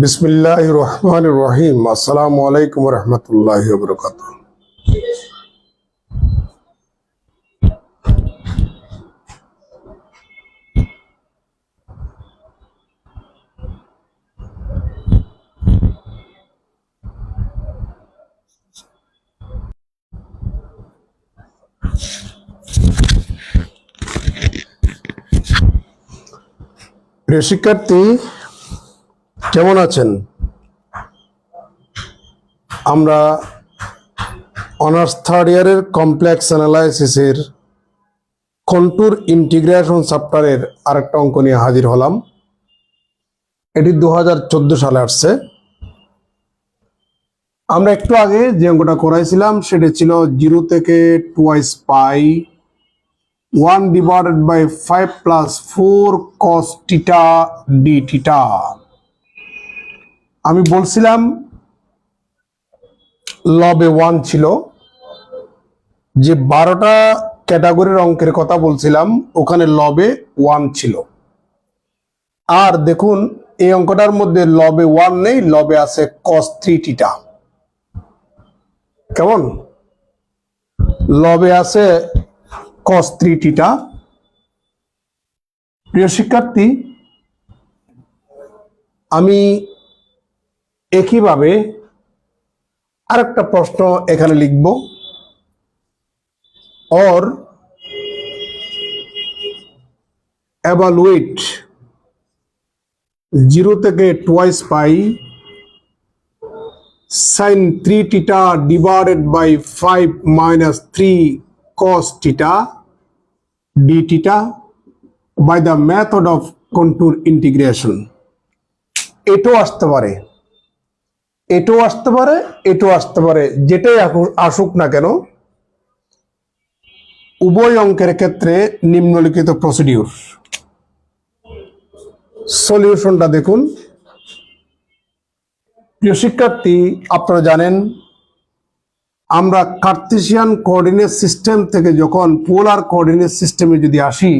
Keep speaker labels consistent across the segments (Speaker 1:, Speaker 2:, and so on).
Speaker 1: বিসমিল্লাহির রহমানির রহিম। আসসালামু আলাইকুম ওয়া রাহমাতুল্লাহি ওয়া বারাকাতুহু। প্রিয় শিক্ষার্থী, কেমন আছেন? আমরা অনার্স থার্ড ইয়ারের কমপ্লেক্স অ্যানালাইসিসের কন্টুর ইন্টিগ্রেশন চ্যাপ্টারের আরেকটা অঙ্ক নিয়ে হাজির হলাম। এটি 2014 সালে আসছে। আমরা একটু আগে যে অঙ্কটা করাইছিলাম সেটা ছিল 0 থেকে 2 পাই 1 divided by 5 plus 4 cos theta d theta। আমি বলছিলাম লবে 1 ছিল, যে 12টা ক্যাটাগরির অঙ্কের কথা বলছিলাম ওখানে লবে 1 ছিল। আর দেখুন এই অঙ্কটার মধ্যে লবে 1 নেই, লবে আছে cos 3 theta। কেমন? লবে আছে cos 3 theta। প্রিয় শিক্ষার্থী, আমি একইভাবে আরেকটা প্রশ্ন এখানে লিখব। or evaluate 0 থেকে 2 পাই sin 3 theta divided by 5 minus 3 cos theta d theta by the method of contour integration। এটাও আসতে পারে, এটাও আসতে পারে, এটাও আসতে পারে, যেটাই আসুক না কেন উভয় অঙ্কের ক্ষেত্রে নিম্নলিখিত প্রসিডিউর। সলিউশনটা দেখুন। প্রিয় শিক্ষার্থী, আপনারা জানেন আমরা কার্টেসিয়ান কোঅর্ডিনেট সিস্টেম থেকে যখন পোলার কোঅর্ডিনেট সিস্টেমে যদি আসি,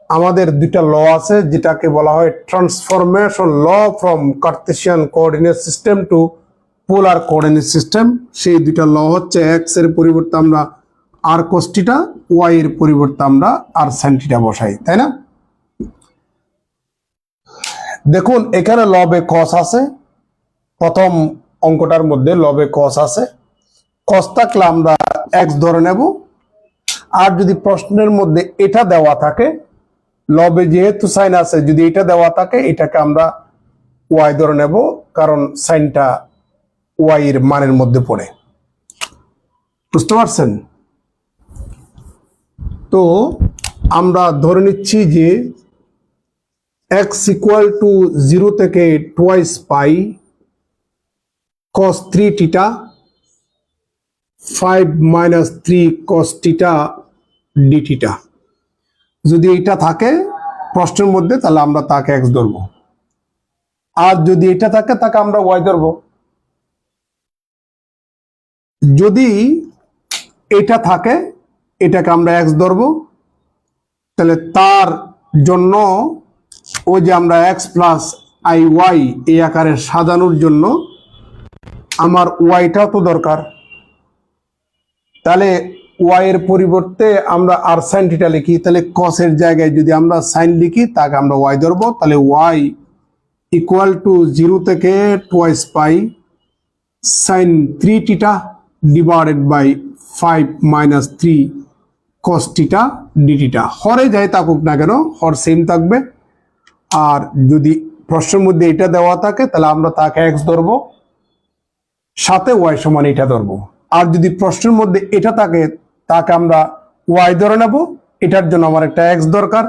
Speaker 1: আমাদের দুইটা ল আছে যেটাকে বলা হয় transformation law from Cartesian coordinate system to polar coordinate system. সেই দুইটা ল হচ্ছে এক্স এর পরিবর্তে আমরা আর cos theta, ওয়াই এর পরিবর্তে আমরা আর sin theta বসাই, তাই না? দেখুন এখানে লবে cos আছে, প্রথম অঙ্কটার মধ্যে লবে cos আছে। cos থাকলে আমরা x ধরে নেব। আর যদি প্রশ্নের মধ্যে এটা দেওয়া থাকে, লবে যেহেতু সাইন আছে, যদি এটা দেওয়া থাকে এটাকে আমরা ওয়াই ধরে নেব, কারণ সাইনটা ওয়াই এর মানের মধ্যে পড়ে। বুঝতে পারছেন? তো আমরা ধরে নিচ্ছি যে x ইকুয়াল টু 0 থেকে 2 pi cos 3 theta 5 minus 3 cos theta d theta। যদি এটা থাকে প্রশ্নের মধ্যে তাহলে আমরা তাকে x ধরবো, আর যদি এটা থাকে তাকে আমরা y ধরবো। যদি এটা থাকে এটাকে আমরা x ধরবো, তাহলে তার জন্য ওই যে আমরা x প্লাস আই ওয়াই এই আকারে সাজানোর জন্য আমার ওয়াইটাও তো দরকার। তাহলে ওয়াই এর পরিবর্তে আমরা আর সাইন থিটা লিখি, তাহলে cos এর জায়গায় যদি আমরা সাইন লিখি তাকে আমরা ওয়াই ধরবো। তাহলে ওয়াই ইকুয়াল টু 0 থেকে 2 pi sine 3 theta divided by 5 minus 3 cos theta d theta. হরে যাই থাকুক না কেন হর সেম থাকবে। আর যদি প্রশ্নের মধ্যে এটা দেওয়া থাকে তাহলে আমরা তাকে x ধরবো, সাথে ওয়াই সমান এটা ধরবো। আর যদি প্রশ্নের মধ্যে এটা থাকে তাকে আমরা ওয়াই ধরে নেব, এটার জন্য আমার একটা x দরকার,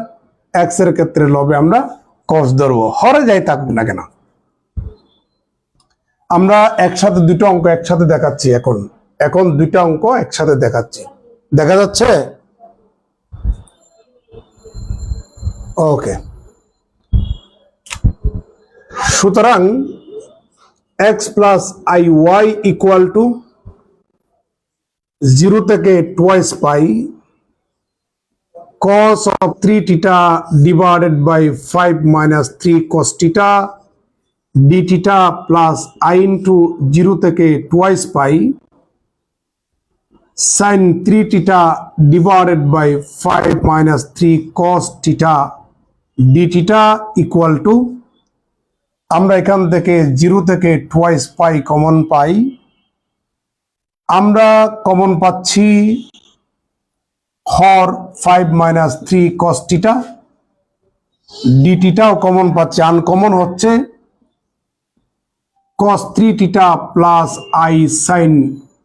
Speaker 1: x এর ক্ষেত্রে লবে আমরা cos ধরবো, হরে যাই থাকুক না কেন। আমরা একসাথে দুটো অঙ্ক একসাথে দেখাচ্ছি। এখন দুইটা অঙ্ক একসাথে দেখাচ্ছি, দেখা যাচ্ছে? ওকে। সুতরাং x plus i y equal to 0 থেকে 2 pi cos of 3 theta divided by 5 minus 3 cos theta d theta plus i into 0 থেকে twice pi sine 3 theta divided by 5 minus 3 cos theta d theta equal to, আমরা এখান থেকে 0 থেকে twice পাই common পাই, আমরা common পাচ্ছি হর 5 minus 3 cos theta, D থিটাও common পাচ্ছি, আনকমন হচ্ছে cos 3 theta plus i sine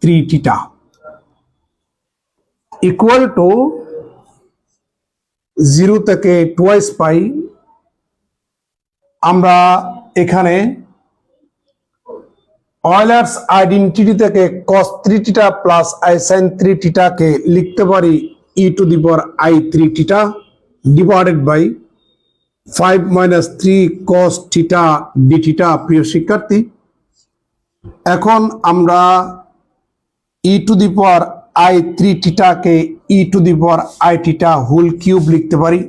Speaker 1: 3 theta equal to 0 থেকে টোয়াইস পাই। আমরা এখানে অয়েলার্স আইডেন্টিটি থেকে cos 3 theta plus i sine 3 থিটাকে লিখতে পারি e to the power i 3 theta divided by 5 minus 3 cos theta d theta. প্রিয় শিক্ষার্থী, এখন আমরা e to the power i 3 থিটাকে e to the power i theta whole cube লিখতে পারি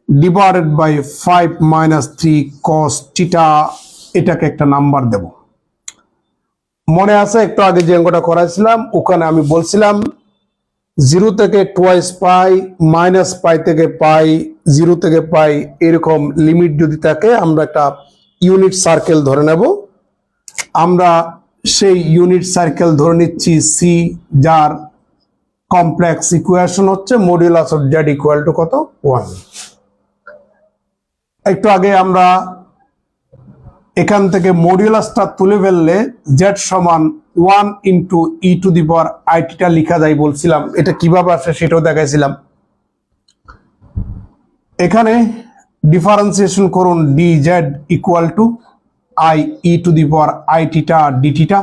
Speaker 1: divided by 5 minus 3 cos theta, এটাকে একটা number দেব। মনে আছে একটু আগে যে অঙ্কটা করাইছিলাম, ওখানে আমি বলছিলাম 0 থেকে টোয়াইস পাই, মাইনাস পাই থেকে পাই, 0 থেকে পাই, এরকম লিমিট যদি থাকে আমরা একটা ইউনিট সার্কেল ধরে নেব। আমরা সেই ইউনিট সার্কেল ধরে নিচ্ছি সি, যার কমপ্লেক্স ইকুয়েশন হচ্ছে modulus of Z equal two কত 1। একটু আগে আমরা এখান থেকে মডিউলাসটা তুলে ফেললে জেড সমান 1 into E to the power i theta লিখা যায় বলছিলাম। এটা কিভাবে আসে সেটাও দেখাইছিলাম। এখানে ডিফারেন্সিয়েশন করুন d z equal to i e to the power i theta d theta.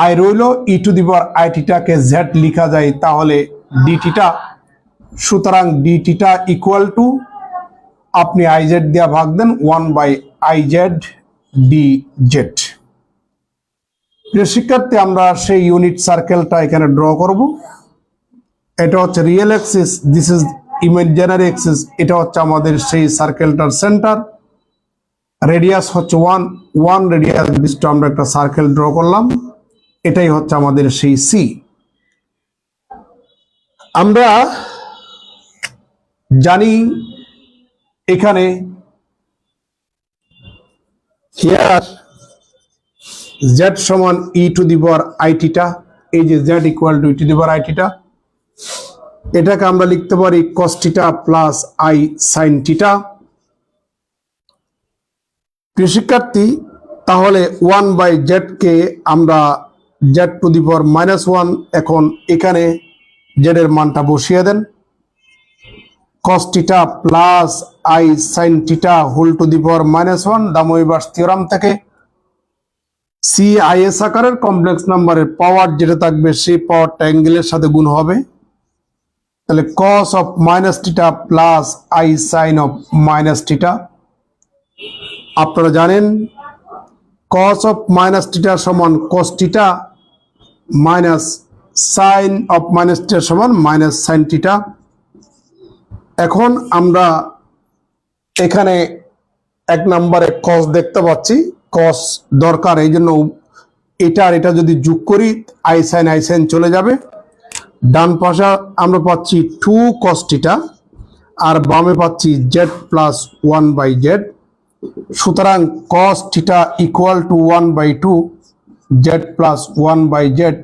Speaker 1: I রইল e to the power i থিটাকে জেড লিখা যায়, তাহলে ডি থিটা, সুতরাং ডি থিটা ইকুয়াল টু আপনি আই জেড দিয়ে ভাগ দেন 1 by i z d z. প্রিয় শিক্ষার্থী, আমরা সেই ইউনিট সার্কেলটা এখানে ড্র করব। এটা হচ্ছে real Axis, this is imaginary Axis. এটা হচ্ছে আমাদের সেই সার্কেলটার সেন্টার। রেডিয়াস হচ্ছে 1 রেডিয়াস বিশিষ্ট আমরা একটা সার্কেল ড্র করলাম। এটাই হচ্ছে আমাদের সেই সি। আমরা জানি এখানে হিয়ার জেড সমান e to the power i theta, এই যে z equal to e to the power i theta, এটাকে আমরা লিখতে পারি cos theta plus i sine theta. প্রিয় শিক্ষার্থী, তাহলে 1 বাই জেড কে আমরা জেড টু দি পাওয়ার -1, এখন এখানে জেড এর মানটা বসিয়ে দেন। cos theta plus i sine theta whole to the power -1 de Moivre's theorem থেকে সি আই এস আকারের কমপ্লেক্স নাম্বারের পাওয়ার যেটা থাকবে সেই পাওয়ারটা অ্যাঙ্গেলের সাথে গুণ হবে। তাহলে cos of minus theta plus i sign of minus theta. আপনারা জানেন cos অফ মাইনাস থিটা সমান cos theta minus sine of minus theta সমান মাইনাস সাইন থিটা। এখন আমরা এখানে 1 নম্বরে cos দেখতে পাচ্ছি, cos দরকার, এই জন্য এটা আর এটা যদি যোগ করি আই সাইন চলে যাবে। ডান পাশে আমরা পাচ্ছি 2 cos থিটা আর বামে পাচ্ছি জেড প্লাস 1 বাই জেড। সুতরাং cos theta equal to 1 by 2 z plus 1 by z,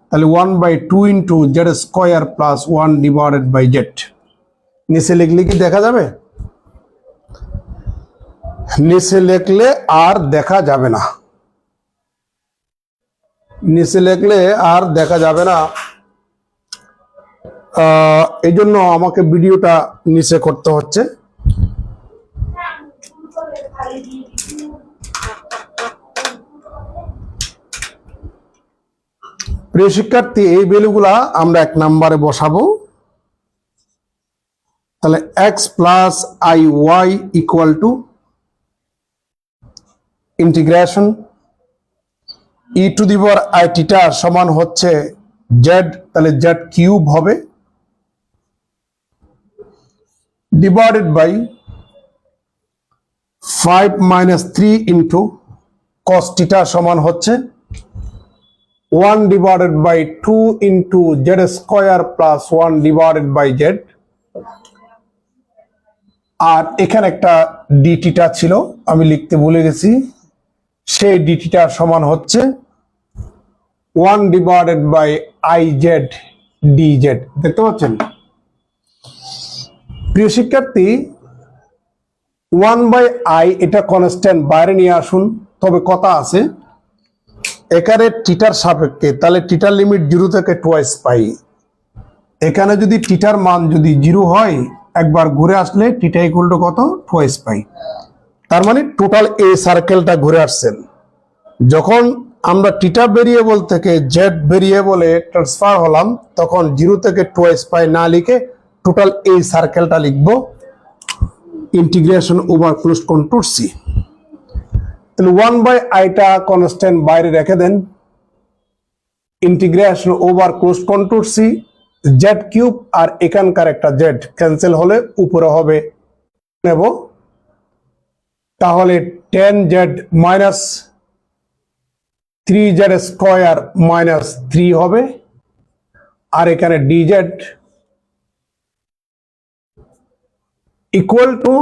Speaker 1: তাহলে 1 by 2 into z square plus 1 divided by z. নিচে লিখলে কি দেখা যাবে? নিচে লিখলে আর দেখা যাবে না, নিচে লিখলে আর দেখা যাবে না। এই জন্য আমাকে ভিডিওটা নিচে করতে হচ্ছে। প্রিয় শিক্ষার্থী, এই ভ্যালুগুলা আমরা 1 নম্বরে বসাবো। তাহলে x plus i y equal two integration E to the power i theta সমান হচ্ছে জেড, তাহলে জেড কিউব হবে divided by 5 - 3 into cos theta সমান হচ্ছে 1/2 into z square plus 1/z। আর এখানে একটা ডিটিটা ছিল, আমি লিখতে ভুলে গেছি, সেই ডিটিটা সমান হচ্ছে 1/iz dz। দেখতে পাচ্ছেন প্রিয় শিক্ষার্থী, 1/i এটা কনস্ট্যান্ট, বাইরে নিয়ে আসুন। তবে কথা আছে, এখানে টিটার সাপেক্ষে, তাহলে টিটার লিমিট 0 থেকে 2π। এখানে যদি টিটার মান যদি 0 হয়, একবার ঘুরে আসলে টিটা ইকুয়াল টু কত? 2π। তার মানে টোটাল এই সার্কেলটা ঘুরে আসছেন। যখন আমরা টিটা ভেরিয়েবল থেকে জেড ভেরিয়েবলে ট্রান্সফার হলাম, তখন 0 থেকে 2π না লিখে টোটাল এই সার্কেলটা লিখব, integration over closed control C. তাহলে 1/iটা কনস্ট্যান্ট বাইরে রেখে দেন, integration over closed control C, z cube আর এখানকার একটা জেড ক্যান্সেল হলে উপরে হবে নেব, তাহলে 10z minus 3z square minus 3 হবে। আর এখানে dz ইকুয়াল টু,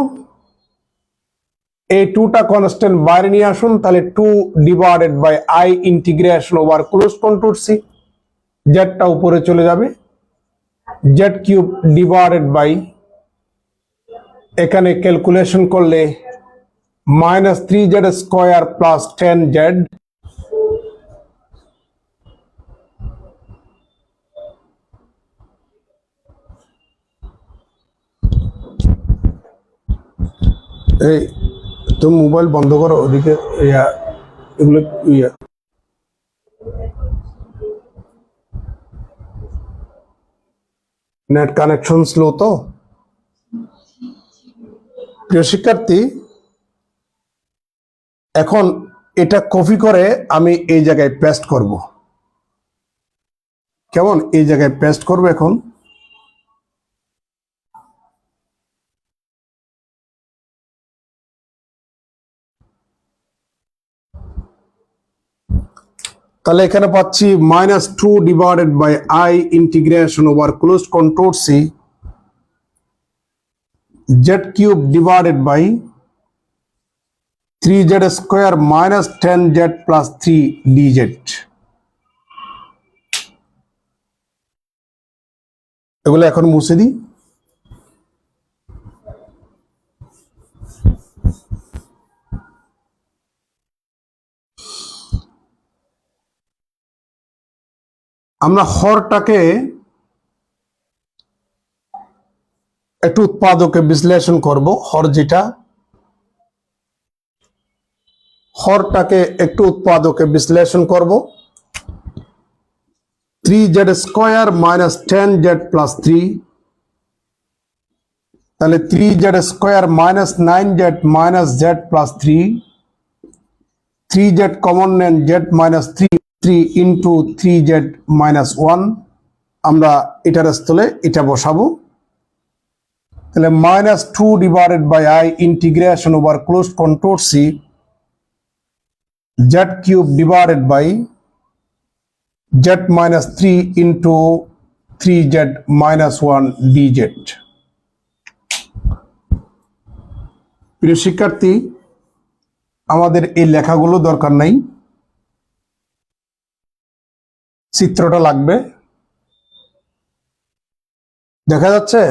Speaker 1: এই 2টা কনস্ট্যান্ট বাইরে নিয়ে আসুন, তাহলে 2/i integration over close control C, জেডটা উপরে চলে যাবে, জেড কিউব ডিভাইডেড বাই, এখানে ক্যালকুলেশন করলে minus 3z square plus 10z। এই তুমি মোবাইল বন্ধ করো, ওদিকে এগুলো নেট কানেকশন স্লো তো। প্রিয় শিক্ষার্থী, এখন এটা কপি করে আমি এই জায়গায় পেস্ট করব। কেমন? এই জায়গায় পেস্ট করব এখন। তাহলে এখানে পাচ্ছি -2/i integration over closed control C, z cube divided by 3z square minus 10z plus 3 dz। এগুলো এখন মুছে দিই। আমরা হরটাকে একটু উৎপাদকে বিশ্লেষণ করব। হরটাকে একটু উৎপাদকে বিশ্লেষণ করব। 3z square minus 10z plus 3, তাহলে 3z square minus 9z minus z plus 3, 3z common নেন, z minus 3 into 3z minus 1। আমরা এটার স্থলে এটা বসাবো, তাহলে -2/i integration over closed control C, z cube divided by z minus 3 into 3z minus 1 dz। প্রিয় শিক্ষার্থী, আমাদের এই লেখাগুলো দরকার নাই, চিত্রটা লাগবে। দেখা যাচ্ছে?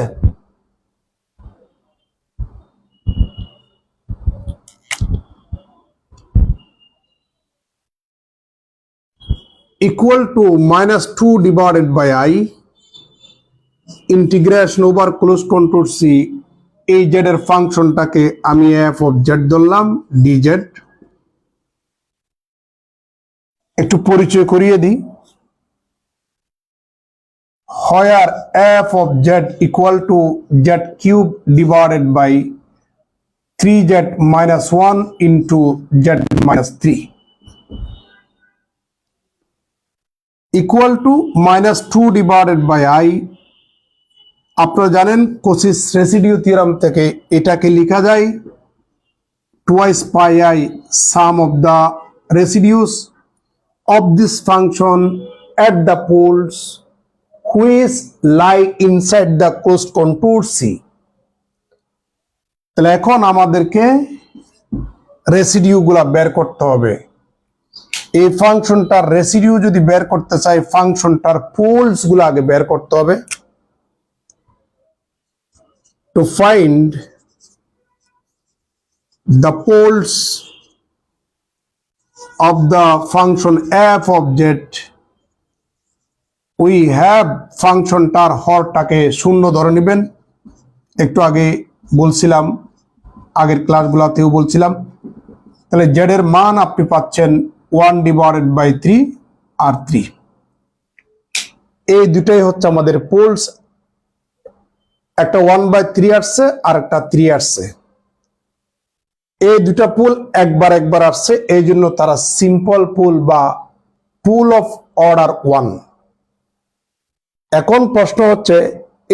Speaker 1: Equal to -2/i integration over close control C, এই জেড এর ফাংশনটাকে আমি এফ অফ জেড ধরলাম, ডিজেড। একটু পরিচয় করিয়ে দিই। where f of z equal to z cube divided by 3z minus 1 into z minus 3 equal to -2 divided by i। আপনারা জানেন কোসিস রেসিডিউ থিওরাম থেকে এটাকে লেখা যায় twice pi I sum of the residues of this function at the poles which lie inside the closed contour C. তাহলে এখন আমাদেরকে residue গুলা বের করতে হবে। এই ফাংশনটার রেসিডিউ যদি বের করতে চাই ফাংশনটার পোলস গুলো আগে বের করতে হবে। To find the poles of the function f of z, we have ফাংশনটার হরটাকে শূন্য ধরে নেবেন। একটু আগে বলছিলাম, আগের ক্লাসগুলোতেও বলছিলাম। তাহলে z এর মান আপনি পাচ্ছেন 1/3 আর 3। এই দুটাই হচ্ছে আমাদের পোলস। একটা 1/3 আসছে আর একটা 3 আসছে। এই দুটা পুল একবার আসছে, এই জন্য তারা সিম্পল পুল বা পুল অফ অর্ডার 1। এখন প্রশ্ন হচ্ছে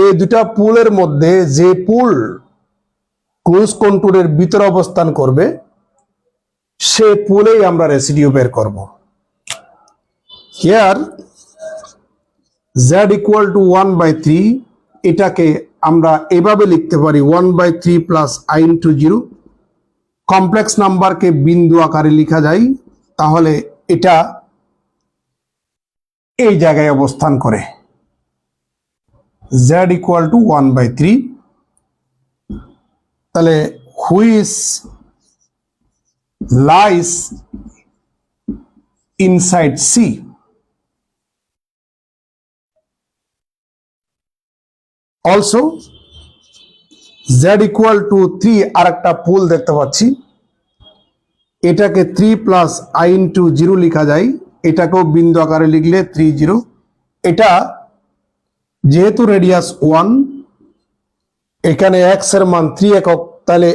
Speaker 1: এই দুটা পুলের মধ্যে যে পুল ক্লোজ কন্টুরের ভিতরে অবস্থান করবে সে পুলেই আমরা রেসিডিউ বের করব। হিয়ার z = 1/3, এটাকে আমরা এভাবে লিখতে পারি 1/3 প্লাস I × 0। কমপ্লেক্স নাম্বারকে বিন্দু আকারে লেখা যায়, তাহলে এটা এই জায়গায় অবস্থান করে। z = 1/3, তাহলে which lies inside C. Also z = 3, আর একটা পুল দেখতে পাচ্ছি, এটাকে 3 প্লাস I × 0 লেখা যায়, এটাকেও বিন্দু আকারে লিখলে 3 0। এটা যেহেতু রেডিয়াস 1, এখানে x এর মান 3 একক, তাহলে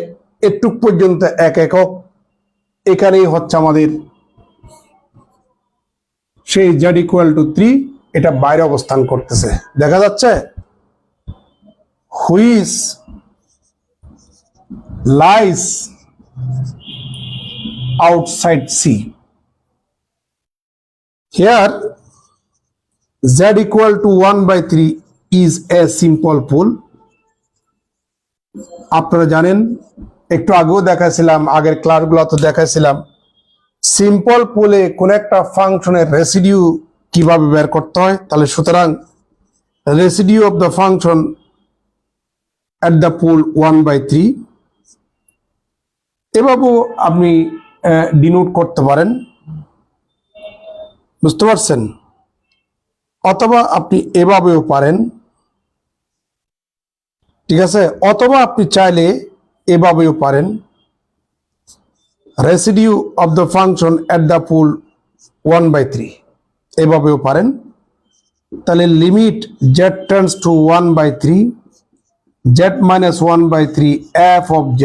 Speaker 1: এটুক পর্যন্ত 1 একক, এখানেই হচ্ছে আমাদের সেই z = 3। এটা বাইরে অবস্থান করতেছে, দেখা যাচ্ছে। Which lies outside C. Here z = 1/3 is a simple pole. আপনারা জানেন, একটু আগেও দেখাইছিলাম, আগের ক্লাসগুলোতে দেখাইছিলাম সিম্পল পুলে কোন একটা ফাংশনের রেসিডিউ কিভাবে বের করতে হয়। তাহলে সুতরাং residue of the function at the pole 1/3 এভাবেও আপনি ডিনোট করতে পারেন, বুঝতে পারছেন। অথবা আপনি এভাবেও পারেন, ঠিক আছে। অথবা আপনি চাইলে এভাবেও পারেন, residue of the function at the pool 1/3 এভাবেও পারেন। তাহলে limit z tends two 1/3 z - 1/3 f of z,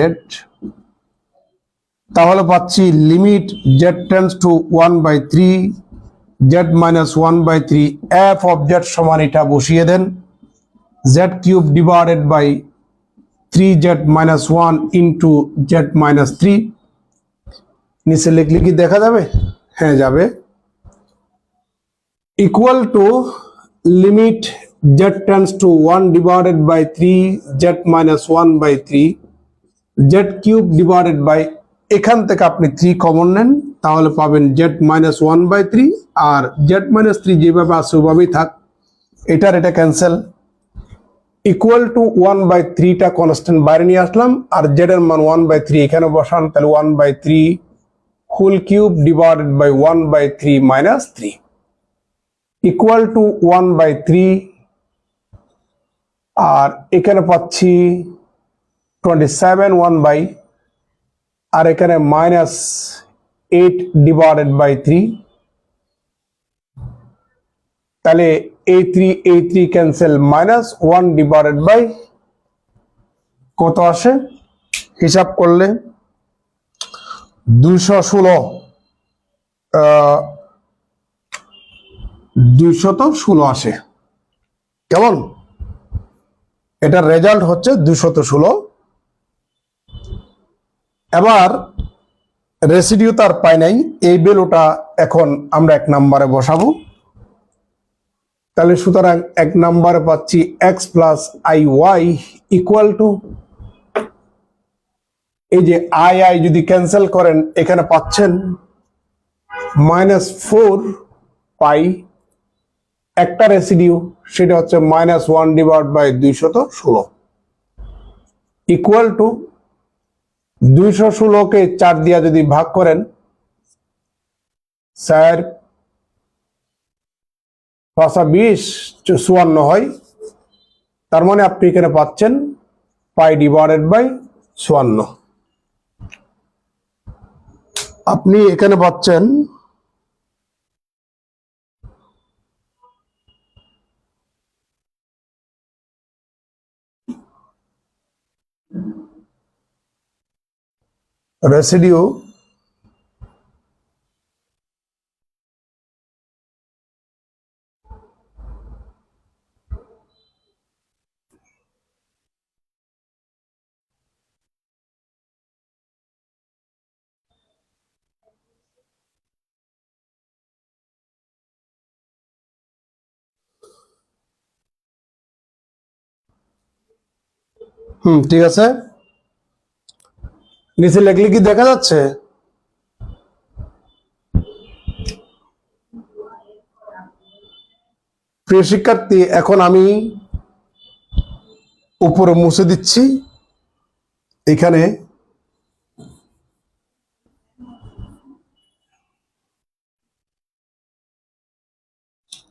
Speaker 1: তাহলে পাচ্ছি limit z tends two 1/3 z - 1/3 f of z সমান এটা বসিয়ে দেন z³ divided by 3z - 1 into z - 3। নিচে লিখলে কি দেখা যাবে? হ্যাঁ যাবে। Equal to limit z tends to 1 divided by 3 z - 1/3 z³ divided by, এখান থেকে আপনি 3 কমন নেন, তাহলে পাবেন z - 1/3 আর z - 3 যেভাবে আছে ওভাবেই থাক, এটার এটা ক্যান্সেল। ইকুয়াল টু 1/3টা কনস্ট্যান্ট বাইরে নিয়ে আসলাম, আর z এর মান 1/3 এখানে বসান, তাহলে 1/3 whole cube divided by 1/3 - 3 equal to 1/3, আর এখানে পাচ্ছি 27 1/, আর এখানে -8 ডিভাইডেড বাই 3, তাহলে এই 3 ক্যান্সেল, -1 ডিভাইডেড বাই কত আসে হিসাব করলে 216 আসে। কেমন? এটার রেজাল্ট হচ্ছে 216। এবার রেসিডিউ তার পাই নাই, এই ভ্যালুটা এখন আমরা 1 নম্বরে বসাবো। তাহলে সুতরাং 1 নম্বরে পাচ্ছি x plus i y equal to, এই যে আই আই যদি ক্যান্সেল করেন এখানে পাচ্ছেন -4 পাই, একটা রেসিডিউ সেটা হচ্ছে -1/216 ইকুয়াল টু 216কে 4 দিয়া যদি ভাগ করেন 4 5 20 54 হয়। তার মানে আপনি এখানে পাচ্ছেন π/54। আপনি এখানে পাচ্ছেন রেসিডিউ ঠিক আছে, নিচে লেখলে কি দেখা যাচ্ছে? প্রিয় শিক্ষার্থী, এখন আমি উপরে মুছে দিচ্ছি। এখানে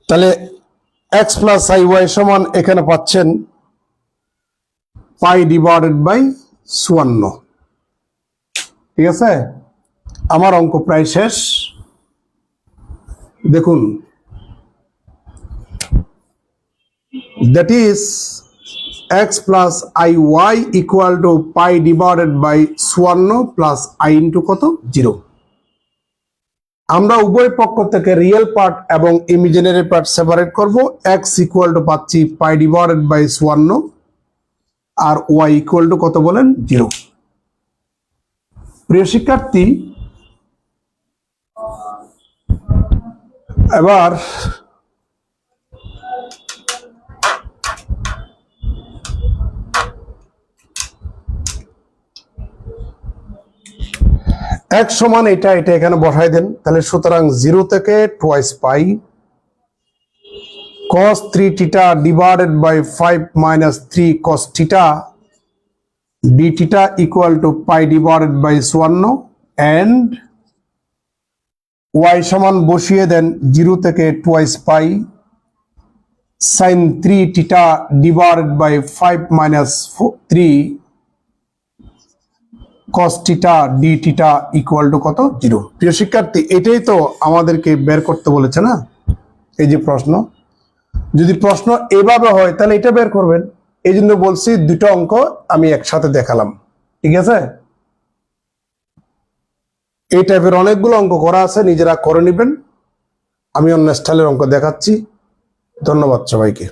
Speaker 1: তাহলে x প্লাস আই ওয়াই সমান এখানে পাচ্ছেন π/54। ঠিক আছে, আমার অঙ্ক প্রায় শেষ। দেখুন, that is x plus i y equal to π/54 plus i into কত 0। আমরা উভয় পক্ষ থেকে রিয়েল পার্ট এবং ইমাজিনারি পার্ট সেপারেট করব। x ইকুয়াল টু পাচ্ছি π/54 আর y ইকুয়াল টু কত বলেন 0। প্রিয় শিক্ষার্থী, এবার x সমান এটা এখানে বসাই দেন। তাহলে সুতরাং 0 থেকে 2 pi cos 3 theta divided by 5 minus 3 cos theta d theta equal to π/54 and y সমান বসিয়ে দেন 0 থেকে 2 পাই sin 3 theta divided by 5 minus 3 cos theta d theta equal to কত 0। প্রিয় শিক্ষার্থী, এটাই তো আমাদেরকে বের করতে বলেছে না, এই যে প্রশ্ন। যদি প্রশ্ন এভাবে হয় তাহলে এটা বের করবেন। এই জন্য বলছি দুটো অঙ্ক আমি একসাথে দেখালাম। ঠিক আছে, এই টাইপের অনেকগুলো অঙ্ক করা আছে, নিজেরা করে নেবেন। আমি অন্য স্টাইলের অঙ্ক দেখাচ্ছি। ধন্যবাদ সবাইকে।